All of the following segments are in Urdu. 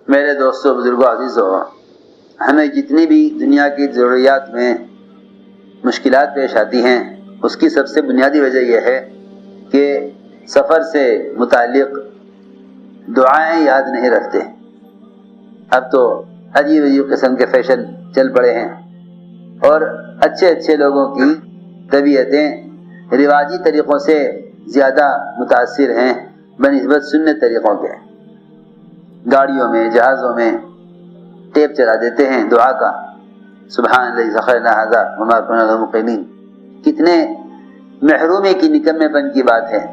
میرے دوستوں بزرگوں عزیزوں، ہمیں جتنی بھی دنیا کی ضروریات میں مشکلات پیش آتی ہیں اس کی سب سے بنیادی وجہ یہ ہے کہ سفر سے متعلق دعائیں یاد نہیں رکھتے۔ اب تو عجیب عجیب قسم کے فیشن چل پڑے ہیں اور اچھے اچھے لوگوں کی طبیعتیں رواجی طریقوں سے زیادہ متاثر ہیں بنسبت سنت طریقوں کے۔ گاڑیوں میں، جہازوں میں ٹیپ چلا دیتے ہیں دعا کا، سبحان اللہ سخر لنا ھذا وما كنا له مقرنین۔ کتنے محرومی کی نکمے پن کی بات ہے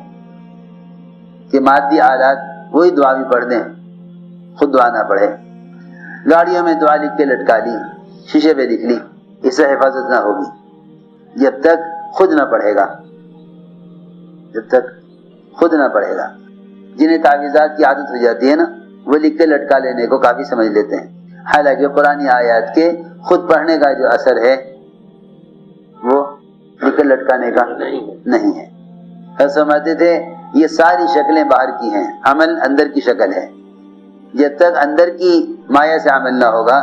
کہ مادی آلات وہی دعا بھی پڑھ دیں، خود دعا نہ پڑھے۔ گاڑیوں میں دعا لکھ کے لٹکا لی، شیشے پہ لکھ لی، اس سے حفاظت نہ ہوگی جب تک خود نہ پڑھے گا، جب تک خود نہ پڑھے گا۔ جنہیں تعویذات کی عادت ہو جاتی ہے نا، وہ لکھ کے لٹکا لینے کو کافی سمجھ لیتے ہیں، حالانکہ قرآن آیات کے خود پڑھنے کا جو اثر ہے وہ لکھ کے لٹکانے کا نہیں ہے۔ ایسا سمجھتے تھے یہ ساری شکلیں باہر کی ہیں، عمل اندر کی شکل ہے۔ جب تک اندر کی مایا سے عمل نہ ہوگا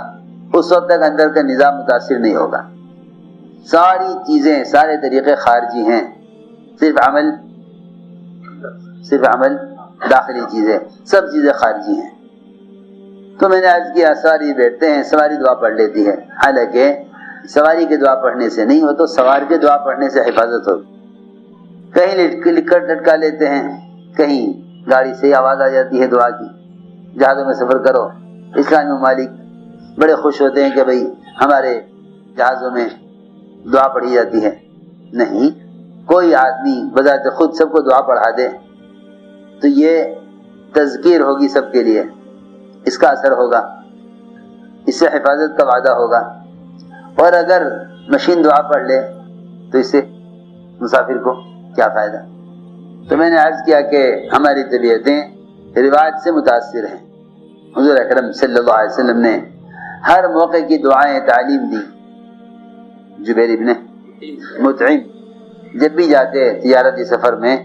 اس وقت تک اندر کا نظام متاثر نہیں ہوگا۔ ساری چیزیں، سارے طریقے خارجی ہیں، صرف عمل داخلی چیزیں، سب چیزیں خارجی ہیں۔ تو میں نے عرض کیا سواری بیٹھتے ہیں، سواری دعا پڑھ لیتی ہے، حالانکہ سواری کے دعا پڑھنے سے نہیں ہو تو سوار کے دعا پڑھنے سے حفاظت ہوگی۔ کہیں لکھ کر لٹکا لیتے ہیں، کہیں گاڑی سے آواز آ جاتی ہے دعا کی۔ جہازوں میں سفر کرو، اسلامی ممالک بڑے خوش ہوتے ہیں کہ بھئی ہمارے جہازوں میں دعا پڑھی جاتی ہے۔ نہیں، کوئی آدمی بذات خود سب کو دعا پڑھا دے تو یہ تذکیر ہوگی سب کے لیے، اس کا اثر ہوگا، اس سے حفاظت کا وعدہ ہوگا۔ اور اگر مشین دعا پڑھ لے تو اس سے مسافر کو کیا فائدہ؟ تو میں نے عرض کیا کہ ہماری طبیعتیں رواج سے متاثر ہیں۔ حضور اکرم صلی اللہ علیہ وسلم نے ہر موقع کی دعائیں تعلیم دی۔ جبیر ابن مطعم جب بھی جاتے تجارتی سفر میں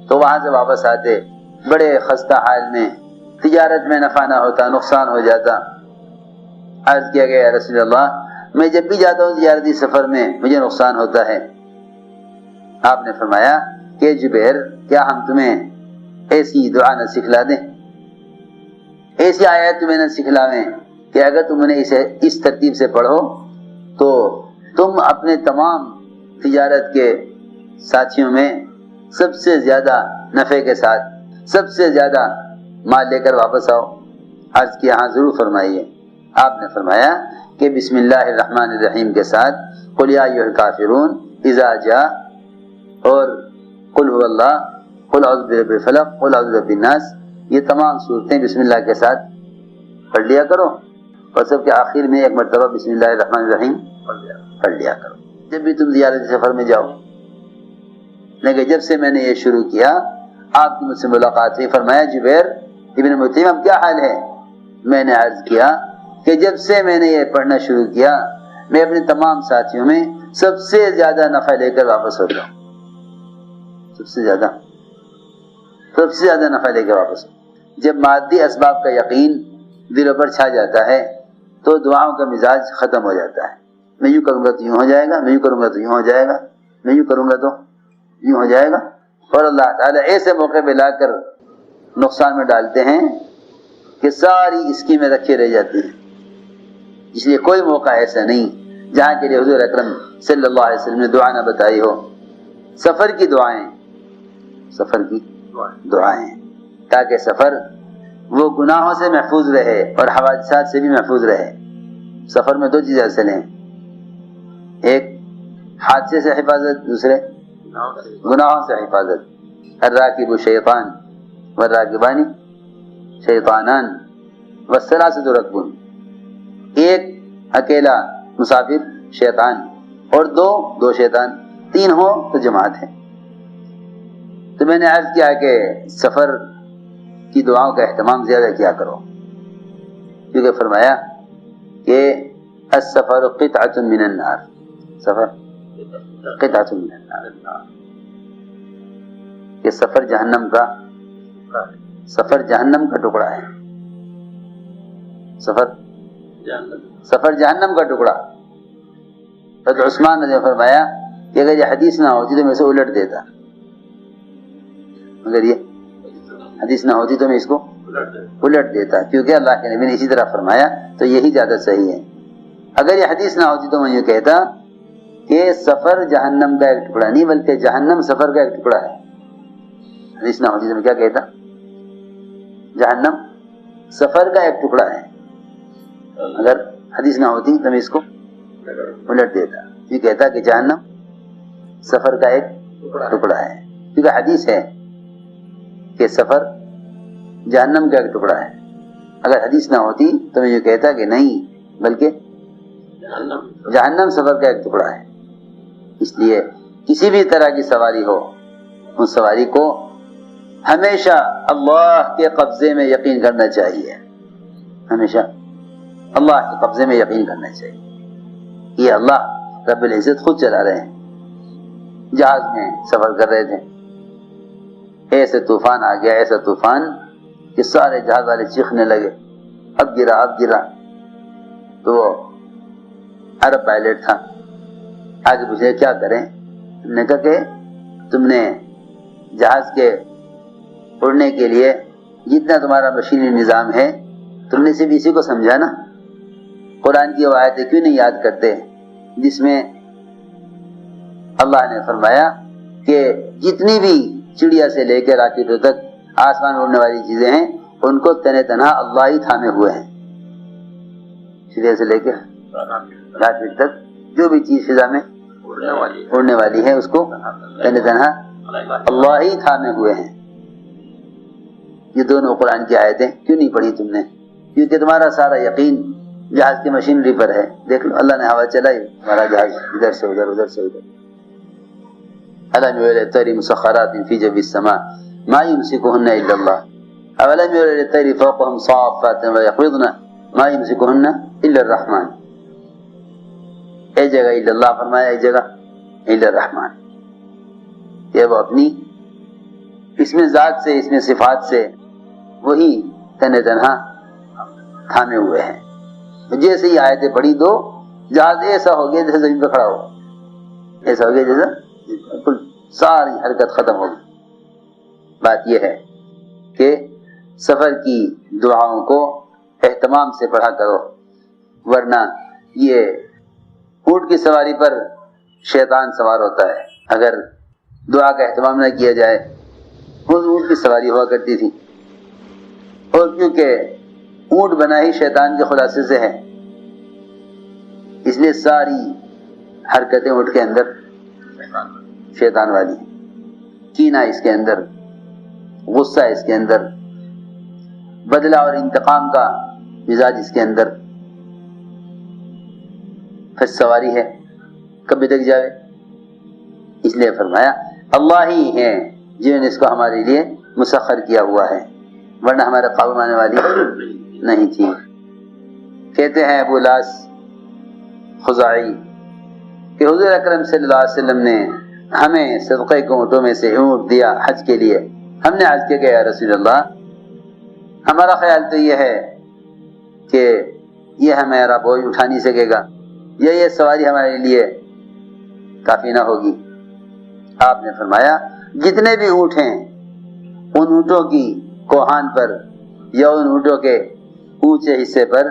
تو وہاں سے واپس آتے بڑے خستہ حال میں، تجارت میں نفع نہ ہوتا، نقصان ہو جاتا۔ عرض کیا گیا یا رسول اللہ، میں جب بھی جاتا ہوں تجارتی سفر میں مجھے نقصان ہوتا ہے۔ آپ نے فرمایا کہ جبیر کیا ہم تمہیں ایسی دعا نہ سکھلا دیں، ایسی آیت تمہیں نہ سکھلاویں کہ اگر تم انہیں اسے اس ترتیب سے پڑھو تو تم اپنے تمام تجارت کے ساتھیوں میں سب سے زیادہ نفع کے ساتھ سب سے زیادہ مال لے کر واپس آؤ۔ عرض کیا ہاں ضرور فرمائیے۔ آپ نے فرمایا کہ بسم اللہ الرحمن الرحیم کے ساتھ قل یا ایھا الکافرون اذا جاء اور قل هو اللہ، قل اعوذ برب الفلق، قل اعوذ برب الناس، یہ تمام صورتیں بسم اللہ کے ساتھ پڑھ لیا کرو، اور سب کے آخر میں ایک مرتبہ بسم اللہ الرحمن الرحیم پڑھ لیا کرو جب بھی تم زیارت سفر میں جاؤ۔ لیکن جب سے میں نے یہ شروع کیا آپ کی مجھ سے ملاقات ہوئی، فرمایا جبیر ابن مطعم اب کیا حال ہے؟ میں نے عرض کیا کہ جب سے میں نے یہ پڑھنا شروع کیا میں اپنے تمام ساتھیوں میں سب سے زیادہ نفع لے کر واپس ہوتا ہوں، سب سے زیادہ نفع لے کے واپس۔ جب مادی اسباب کا یقین دلوں پر چھا جاتا ہے تو دعاؤں کا مزاج ختم ہو جاتا ہے۔ میں یوں کروں گا تو یوں ہو جائے گا، میں یوں کروں گا تو یوں ہو جائے گا، میں یوں کروں گا تو یوں ہو جائے گا، اور اللہ تعالیٰ ایسے موقع پہ لا کر نقصان میں ڈالتے ہیں کہ ساری اسکیمیں رکھے رہ جاتی ہیں۔ اس لیے کوئی موقع ایسا نہیں جہاں کے لیے حضور اکرم صلی اللہ علیہ وسلم نے دعا نہ بتائی ہو۔ سفر کی دعائیں تاکہ سفر وہ گناہوں سے محفوظ رہے اور حوادثات سے بھی محفوظ رہے۔ سفر میں دو چیزیں اصل ہیں، ایک حادثے سے حفاظت، دوسرے گناہوں سے حفاظت۔ الراکب شیطان والراکبان شیطانان والثلاثۃ رکب، ایک اکیلا مسافر شیطان اور دو شیطان، تین ہو تو جماعت ہے۔ تو میں نے عرض کیا کہ سفر کی دعاؤں کا اہتمام زیادہ کیا کرو، کیونکہ فرمایا کہ السفر قطعۃ من النار، سفر قطعۃ من النار، کہ سفر جہنم کا ٹکڑا ہے۔ سفر جہنم کا ٹکڑا. حضرت عثمان نے فرمایا کہ اگر یہ حدیث نہ ہوتی تو میں اسے الٹ دیتا, اگر یہ حدیث نہ ہوتی تو میں اس کو الٹ دیتا, کیونکہ اللہ کے نبی نے اسی طرح فرمایا تو یہی زیادہ صحیح ہے. اگر یہ حدیث نہ ہوتی تو میں یہ کہتا کہ سفر جہنم کا ایک ٹکڑا نہیں بلکہ جہنم سفر کا ایک ٹکڑا ہے. حدیث نہ ہوتی تو میں کیا کہتا, جہنم سفر کا ایک ٹکڑا ہے. اگر حدیث نہ ہوتی تو میں اس کو الٹ دیتا, یہ کہتا کہ جہنم سفر کا ایک ٹکڑا ہے, کیونکہ حدیث ہے کہ سفر جہنم کا ایک ٹکڑا ہے. اگر حدیث نہ ہوتی تو میں یہ کہتا کہ نہیں بلکہ جہنم سفر کا ایک ٹکڑا ہے. اس لیے کسی بھی طرح کی سواری ہو, اس سواری کو ہمیشہ اللہ کے قبضے میں یقین کرنا چاہیے, ہمیشہ اللہ کے قبضے میں یقین کرنا چاہیے. یہ اللہ رب العزت خود چلا رہے ہیں. جہاز میں سفر کر رہے تھے, ایسے طوفان آ گیا, ایسا طوفان کہ سارے جہاز والے چیخنے لگے, اب گرا اب گرا. تو وہ عرب پائلٹ تھا, آگے پوچھے کیا کریں. ہم نے کہا کہ تم نے جہاز کے اڑنے کے لیے جتنا تمہارا مشینی نظام ہے تم نے صرف اسی کو سمجھا نا. قرآن کی وہ آیتیں کیوں نہیں یاد کرتے جس میں اللہ نے فرمایا کہ جتنی بھی چڑیا سے لے کے راکٹوں تک آسمان اڑنے والی چیزیں ہیں ان کو تنہ تنہا اللہ ہی تھامے ہوئے ہیں. چڑیا سے لے کے راکٹ تک جو بھی چیز فضا میں اڑنے والی ہے اس کو تنہ تنہا اللہ ہی تھامے ہوئے ہیں. یہ دونوں قرآن کی آیتیں کیوں نہیں پڑھی تم نے؟ کیونکہ تمہارا سارا یقین جہاز کی مشینری پر ہے. دیکھ لو اللہ نے ہوا چلائی, ہمارا جہاز ادھر سے ادھر ادھر سے ادھر. ألم يرى الطير مسخرات في جو السماء ما يمسكهن إلا الله أولم يرى الطير فوقهم صافات ويقبضن ما يمسكهن إلا الرحمن. ایک جگہ الا اللہ فرمایا, ایک جگہ الا الرحمن. یہ وہ اپنی اس میں ذات سے اس میں صفات سے وہی تنہ تنہا تھامے ہوئے ہیں. جیسے ہی آیتیں پڑھی دو جہاز ایسا ہو گیا جیسے زمین پہ کھڑا ہو, ایسا ہو گیا جیسا بالکل ساری حرکت ختم ہو گئی. بات یہ ہے کہ سفر کی دعاؤں کو اہتمام سے پڑھا کرو, ورنہ یہ اونٹ کی سواری پر شیطان سوار ہوتا ہے. اگر دعا کا اہتمام نہ کیا جائے, اس اونٹ کی سواری ہوا کرتی تھی, اور کیونکہ اونٹ بنا ہی شیطان کے خلاصے سے ہے اس لیے ساری حرکتیں اونٹ کے اندر شیطان والی ہیں. کینہ اس کے اندر, غصہ اس کے اندر, بدلہ اور انتقام کا مزاج اس کے اندر. پھر سواری ہے کبھی تک جاوے, اس لیے فرمایا اللہ ہی ہے جنہوں نے اس کو ہمارے لیے مسخر کیا ہوا ہے, ورنہ ہمارے قابو میں آنے والی نہیں تھی. کہتے ہیں ابو لاس خزاعی کہ حضور اکرم صلی اللہ علیہ وسلم نے ہمیں صدقے کے اونٹوں میں سے اونٹ دیا حج کے لیے. ہم نے عرض کیا کہ یا رسول اللہ, ہمارا خیال تو یہ ہے کہ یہ ہمارا بوجھ اٹھا نہیں سکے گا, یہ سواری ہمارے لیے کافی نہ ہوگی. آپ نے فرمایا جتنے بھی اونٹ ہیں ان اونٹوں کی کوہان پر یا ان اونٹوں کے اونچے حصے پر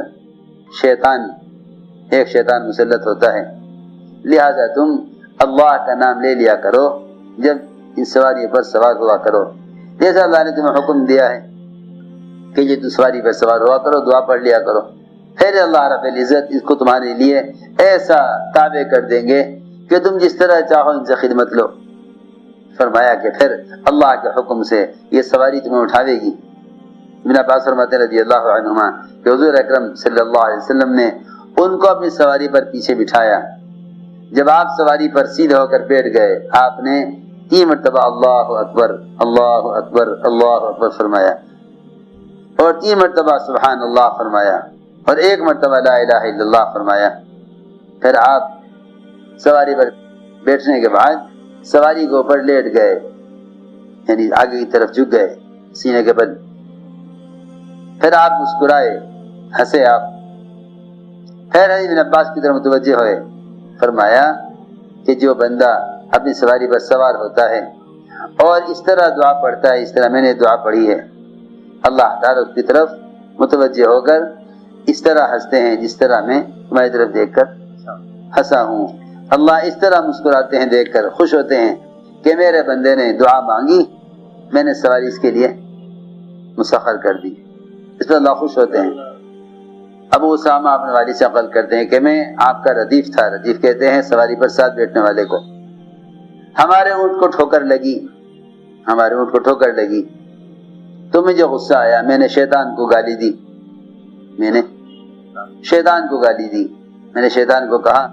ایک شیطان مسلط ہوتا ہے. لہذا تم اللہ کا نام لے لیا کرو جب ان سواریوں پر سوار ہوا کرو, جیسا اللہ نے تمہیں حکم دیا ہے کہ یہ تم سواری پر سوار ہوا کرو, دعا پڑھ لیا کرو. پھر اللہ رب العزت اس کو تمہارے لیے ایسا تابع کر دیں گے کہ تم جس طرح چاہو ان سے خدمت لو. فرمایا کہ پھر اللہ کے حکم سے یہ سواری تمہیں اٹھاوے گی. ابن عباس فرماتے رضی اللہ عنہما کہ حضور اکرم صلی اللہ علیہ وسلم نے ان کو اپنی سواری پر پیچھے بٹھایا. جب آپ سواری پر سیدھے ہو کر بیٹھ گئے, آپ نے 3 مرتبہ اللہ اکبر اللہ اکبر اللہ اکبر فرمایا, اور 3 مرتبہ سبحان اللہ فرمایا, اور 1 مرتبہ لا الہ الا اللہ فرمایا. پھر آپ سواری پر بیٹھنے کے بعد سواری کے اوپر لیٹ گئے, یعنی آگے کی طرف جھک گئے سینے کے بل. پھر آپ مسکرائے, ہنسے آپ. پھر حضرت ابن عباس کی طرف متوجہ ہوئے, فرمایا کہ جو بندہ اپنی سواری پر سوار ہوتا ہے اور اس طرح دعا پڑھتا ہے, اس طرح میں نے دعا پڑھی ہے, اللہ تعالیٰ اس کی طرف متوجہ ہو کر اس طرح ہنستے ہیں جس طرح میں تمہاری طرف دیکھ کر ہنسا ہوں. اللہ اس طرح مسکراتے ہیں دیکھ کر, خوش ہوتے ہیں کہ میرے بندے نے دعا مانگی, میں نے سواری اس کے لیے مسخر کر دی. اس پر اللہ خوش ہوتے ہیں. ابو اسامہ اپنے والد سے نقل کرتے ہیں کہ میں آپ کا ردیف تھا, ردیف کہتے ہیں سواری پر ساتھ بیٹھنے والے کو. ہمارے اونٹ کو ٹھوکر لگی, تو مجھے غصہ آیا, میں نے شیطان کو گالی دی, میں نے شیطان کو کہا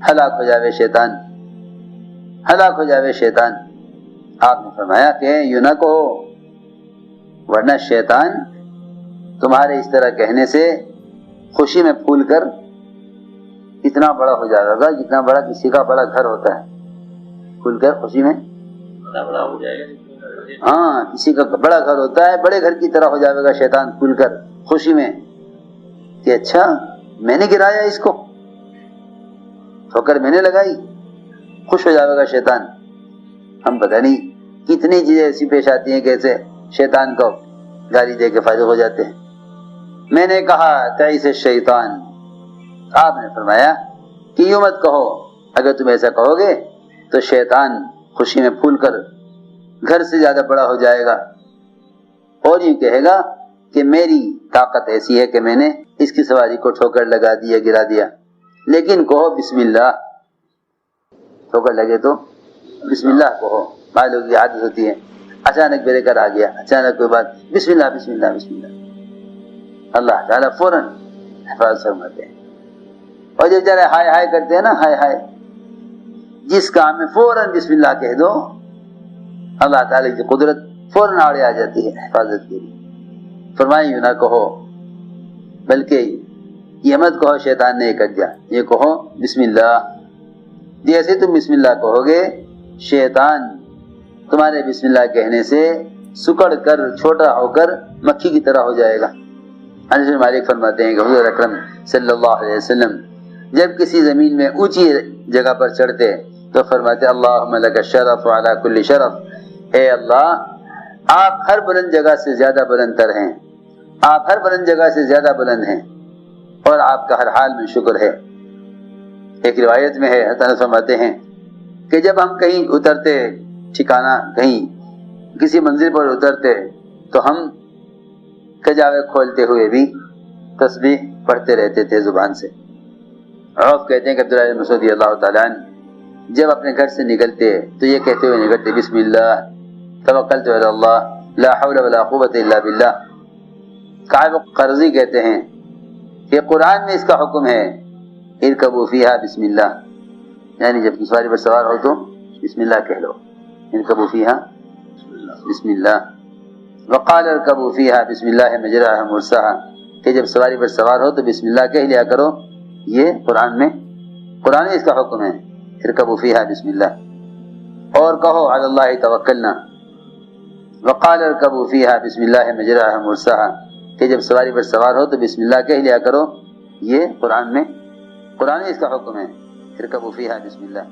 ہلاک ہو جاوے شیطان, ہلاک ہو جاوے شیطان. آپ نے فرمایا کہ یوں نہ کہو, ورنہ شیطان تمہارے اس طرح کہنے سے خوشی میں پھول کر اتنا بڑا ہو جائے گا جتنا بڑا کسی کا بڑا گھر ہوتا ہے, پھول کر خوشی میں بڑا ہو جائے گا. ہاں, کسی کا بڑا گھر ہوتا ہے, بڑے گھر کی طرح ہو جائے گا شیطان پھول کر خوشی میں کہ اچھا میں نے گرایا اس کو, ٹھوکر میں نے لگائی, خوش ہو جائے گا شیطان. ہم پتہ نہیں کتنی چیزیں ایسی پیش آتی ہیں کیسے شیطان کو گالی دے کے فائدہ ہو جاتے ہیں. میں نے کہا تعیس الشیطان, آپ نے فرمایا کہ یوں مت کہو, اگر تم ایسا کہو گے تو شیطان خوشی میں پھول کر گھر سے زیادہ بڑا ہو جائے گا, اور یوں کہے گا کہ میری طاقت ایسی ہے کہ میں نے اس کی سواری کو ٹھوکر لگا دیا, گرا دیا. لیکن کہو بسم اللہ, ٹھوکر لگے تو بسم اللہ کہو. بعض لوگوں کی عادت ہوتی ہے اچانک بریک کر آ گیا, اچانک کوئی بات, بسم اللہ بسم اللہ بسم اللہ, اللہ تعالیٰ فوراً حفاظت فرماتے ہیں. اور جو بیچارے ہائے ہائے کرتے ہیں نا, ہائے ہائے, جس کام میں فوراً بسم اللہ کہہ دو, اللہ تعالیٰ کی قدرت فوراً آڑے آ جاتی ہے حفاظت کے لیے. فرمائیں یوں نہ کہو, بلکہ یہ مت کہو شیطان نے یہ کر دیا, یہ کہو بسم اللہ. جیسے تم بسم اللہ کہو گے شیطان تمہارے بسم اللہ کہنے سے سکڑ کر چھوٹا ہو کر مکھی کی طرح ہو جائے گا. انس بن مالک فرماتے ہیں کہ حضور اکرم صلی اللہ علیہ وسلم جب کسی زمین میں اونچی جگہ پر چڑھتے تو فرماتے اللہم لک الشرف وعلی کل شرف, اے اللہ آپ ہر بلند جگہ سے زیادہ بلند تر ہیں, آپ ہر بلند جگہ سے زیادہ بلند ہیں, اور آپ کا ہر حال میں شکر ہے. ایک روایت میں ہے حضرت انس فرماتے ہیں کہ جب ہم کہیں اترتے, ٹھکانہ کہیں کسی منزل پر اترتے, تو ہم کجاوے کھولتے ہوئے بھی تسبیح پڑھتے رہتے تھے زبان سے. عوف کہتے ہیں کہ عبداللہ بن مسعود رضی اللہ تعالیٰ عنہ جب اپنے گھر سے نکلتے تو یہ کہتے ہوئے نکلتے بسم اللہ توکلت علی اللہ لا حول ولا قوت الا باللہ. کعب قرظی کہتے ہیں کہ قرآن میں اس کا حکم ہے ارکبوا فیہا بسم اللہ, یعنی جب سواری پر سوار ہو تو بسم اللہ کہہ لو, ارکبوا فیہا بسم اللہ. وقال ارکبوا فیہا بسم اللہ مجراہا مرساہا, کہ جب سواری پر سوار ہو تو بسم اللہ کہہ لیا کرو. یہ قرآن میں اس کا حکم ہے ارکبوا فیہا بسم اللہ. اور کہو علی اللہ توکلنا. وقال ارکبوا فیہا بسم اللہ مجراہا مرساہا, کہ جب سواری پر سوار ہو تو بسم اللہ کہہ لیا کرو. یہ قرآن میں اس کا حکم ہے ارکبوا فیہا بسم اللہ.